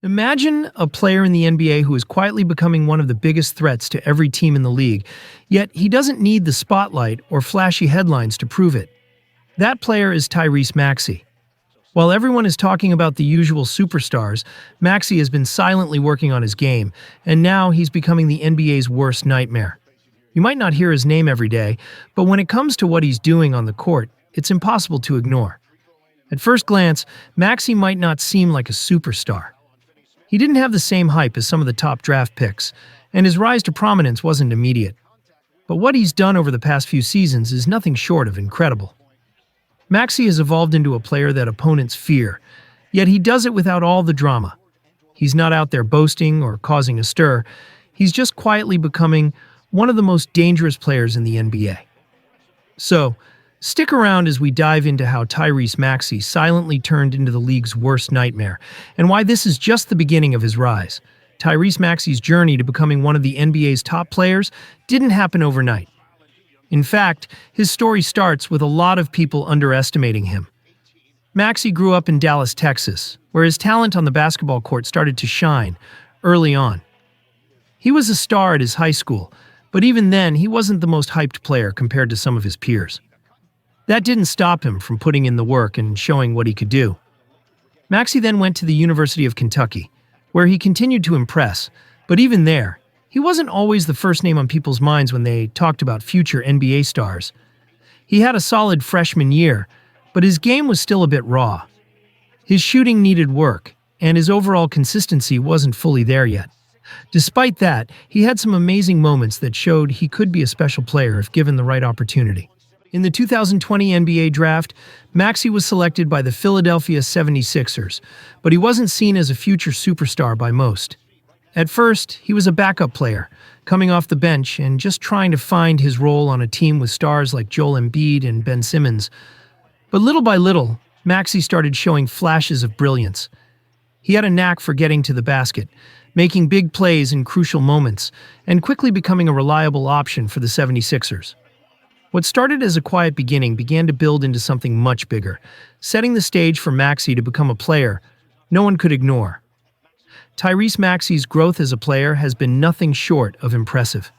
Imagine a player in the NBA who is quietly becoming one of the biggest threats to every team in the league, yet he doesn't need the spotlight or flashy headlines to prove it. That player is Tyrese Maxey. While everyone is talking about the usual superstars, Maxey has been silently working on his game, and now he's becoming the NBA's worst nightmare. You might not hear his name every day, but when it comes to what he's doing on the court, it's impossible to ignore. At first glance, Maxey might not seem like a superstar. He didn't have the same hype as some of the top draft picks, and his rise to prominence wasn't immediate. But what he's done over the past few seasons is nothing short of incredible. Maxey has evolved into a player that opponents fear, yet he does it without all the drama. He's not out there boasting or causing a stir. He's just quietly becoming one of the most dangerous players in the NBA. So, stick around as we dive into how Tyrese Maxey silently turned into the league's worst nightmare, and why this is just the beginning of his rise. Tyrese Maxey's journey to becoming one of the NBA's top players didn't happen overnight. In fact, his story starts with a lot of people underestimating him. Maxey grew up in Dallas, Texas, where his talent on the basketball court started to shine early on. He was a star at his high school, but even then, he wasn't the most hyped player compared to some of his peers. That didn't stop him from putting in the work and showing what he could do. Maxey then went to the University of Kentucky, where he continued to impress, but even there, he wasn't always the first name on people's minds when they talked about future NBA stars. He had a solid freshman year, but his game was still a bit raw. His shooting needed work, and his overall consistency wasn't fully there yet. Despite that, he had some amazing moments that showed he could be a special player if given the right opportunity. In the 2020 NBA draft, Maxey was selected by the Philadelphia 76ers, but he wasn't seen as a future superstar by most. At first, he was a backup player, coming off the bench and just trying to find his role on a team with stars like Joel Embiid and Ben Simmons. But little by little, Maxey started showing flashes of brilliance. He had a knack for getting to the basket, making big plays in crucial moments, and quickly becoming a reliable option for the 76ers. What started as a quiet beginning began to build into something much bigger, setting the stage for Maxey to become a player no one could ignore. Tyrese Maxey's growth as a player has been nothing short of impressive.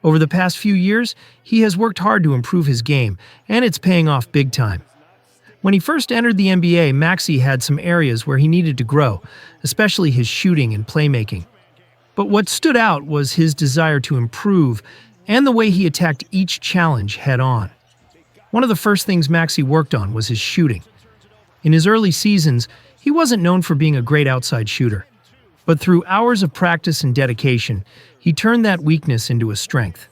Over the past few years, he has worked hard to improve his game, and it's paying off big time. When he first entered the NBA, Maxey had some areas where he needed to grow, especially his shooting and playmaking. But what stood out was his desire to improve and the way he attacked each challenge head-on. One of the first things Maxey worked on was his shooting. In his early seasons, he wasn't known for being a great outside shooter. But through hours of practice and dedication, he turned that weakness into a strength.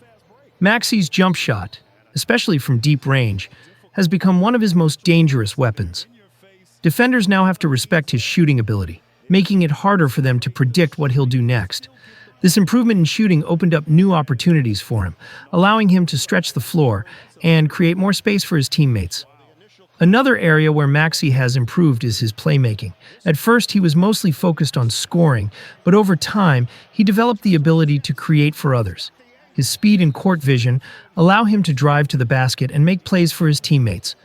Maxey's jump shot, especially from deep range, has become one of his most dangerous weapons. Defenders now have to respect his shooting ability, making it harder for them to predict what he'll do next. This improvement in shooting opened up new opportunities for him, allowing him to stretch the floor and create more space for his teammates. Another area where Maxey has improved is his playmaking. At first, he was mostly focused on scoring, but over time, he developed the ability to create for others. His speed and court vision allow him to drive to the basket and make plays for his teammates,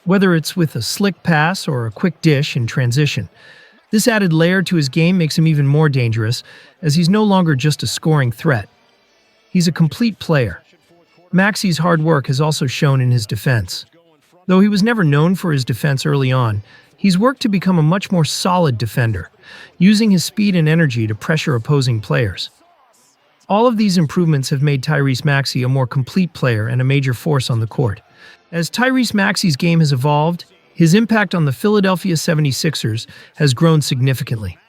whether it's with a slick pass or a quick dish in transition. This added layer to his game makes him even more dangerous, as he's no longer just a scoring threat. He's a complete player. Maxey's hard work has also shown in his defense. Though he was never known for his defense early on, he's worked to become a much more solid defender, using his speed and energy to pressure opposing players. All of these improvements have made Tyrese Maxey a more complete player and a major force on the court. As Tyrese Maxey's game has evolved, his impact on the Philadelphia 76ers has grown significantly.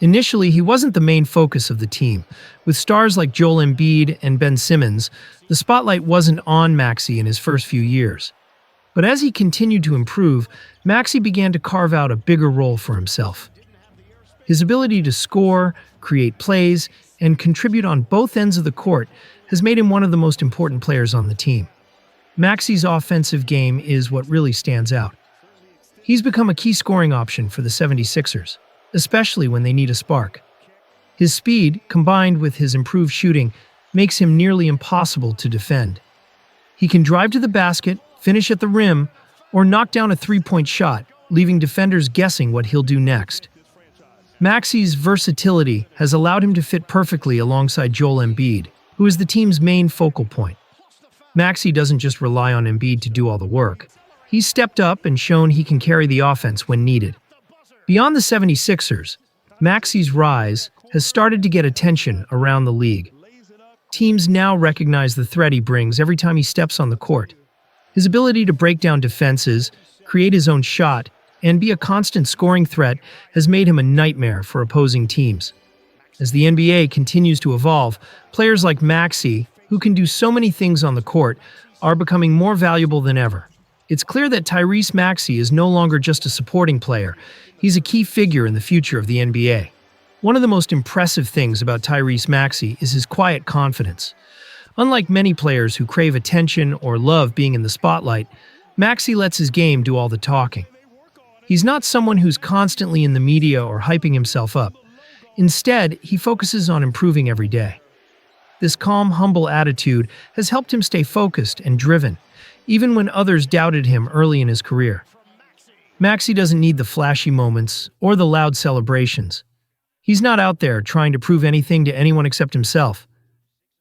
Initially, he wasn't the main focus of the team. With stars like Joel Embiid and Ben Simmons, the spotlight wasn't on Maxey in his first few years. But as he continued to improve, Maxey began to carve out a bigger role for himself. His ability to score, create plays, and contribute on both ends of the court has made him one of the most important players on the team. Maxey's offensive game is what really stands out. He's become a key scoring option for the 76ers, especially when they need a spark. His speed, combined with his improved shooting, makes him nearly impossible to defend. He can drive to the basket, finish at the rim, or knock down a three-point shot, leaving defenders guessing what he'll do next. Maxey's versatility has allowed him to fit perfectly alongside Joel Embiid, who is the team's main focal point. Maxey doesn't just rely on Embiid to do all the work. He's stepped up and shown he can carry the offense when needed. Beyond the 76ers, Maxey's rise has started to get attention around the league. Teams now recognize the threat he brings every time he steps on the court. His ability to break down defenses, create his own shot, and be a constant scoring threat has made him a nightmare for opposing teams. As the NBA continues to evolve, players like Maxey, who can do so many things on the court, are becoming more valuable than ever. It's clear that Tyrese Maxey is no longer just a supporting player. He's a key figure in the future of the NBA. One of the most impressive things about Tyrese Maxey is his quiet confidence. Unlike many players who crave attention or love being in the spotlight, Maxey lets his game do all the talking. He's not someone who's constantly in the media or hyping himself up. Instead, he focuses on improving every day. This calm, humble attitude has helped him stay focused and driven, even when others doubted him early in his career. Maxey doesn't need the flashy moments or the loud celebrations. He's not out there trying to prove anything to anyone except himself.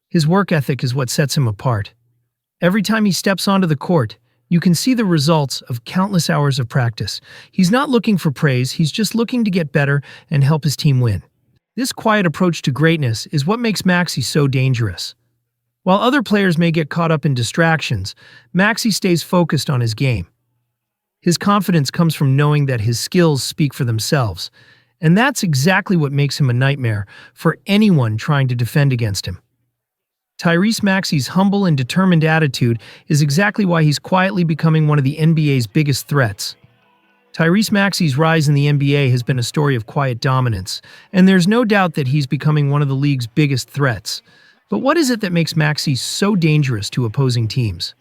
His work ethic is what sets him apart. Every time he steps onto the court, you can see the results of countless hours of practice. He's not looking for praise, he's just looking to get better and help his team win. This quiet approach to greatness is what makes Maxey so dangerous. While other players may get caught up in distractions, Maxey stays focused on his game. His confidence comes from knowing that his skills speak for themselves, and that's exactly what makes him a nightmare for anyone trying to defend against him. Tyrese Maxey's humble and determined attitude is exactly why he's quietly becoming one of the NBA's biggest threats. Tyrese Maxey's rise in the NBA has been a story of quiet dominance, and there's no doubt that he's becoming one of the league's biggest threats. But what is it that makes Maxey so dangerous to opposing teams?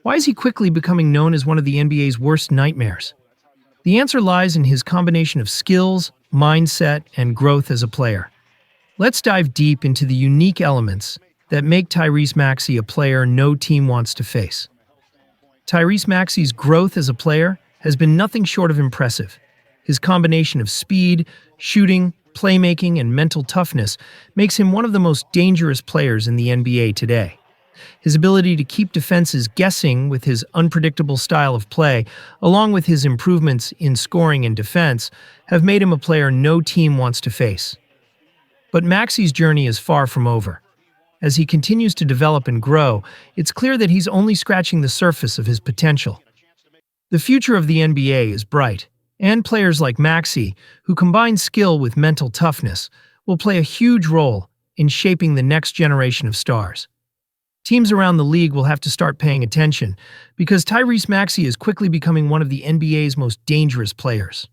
Why is he quickly becoming known as one of the NBA's worst nightmares? The answer lies in his combination of skills, mindset, and growth as a player. Let's dive deep into the unique elements that make Tyrese Maxey a player no team wants to face. Tyrese Maxey's growth as a player has been nothing short of impressive. His combination of speed, shooting, playmaking, and mental toughness makes him one of the most dangerous players in the NBA today. His ability to keep defenses guessing with his unpredictable style of play, along with his improvements in scoring and defense, have made him a player no team wants to face. But Maxey's journey is far from over. As he continues to develop and grow, it's clear that he's only scratching the surface of his potential. The future of the NBA is bright, and players like Maxey, who combine skill with mental toughness, will play a huge role in shaping the next generation of stars. Teams around the league will have to start paying attention because Tyrese Maxey is quickly becoming one of the NBA's most dangerous players.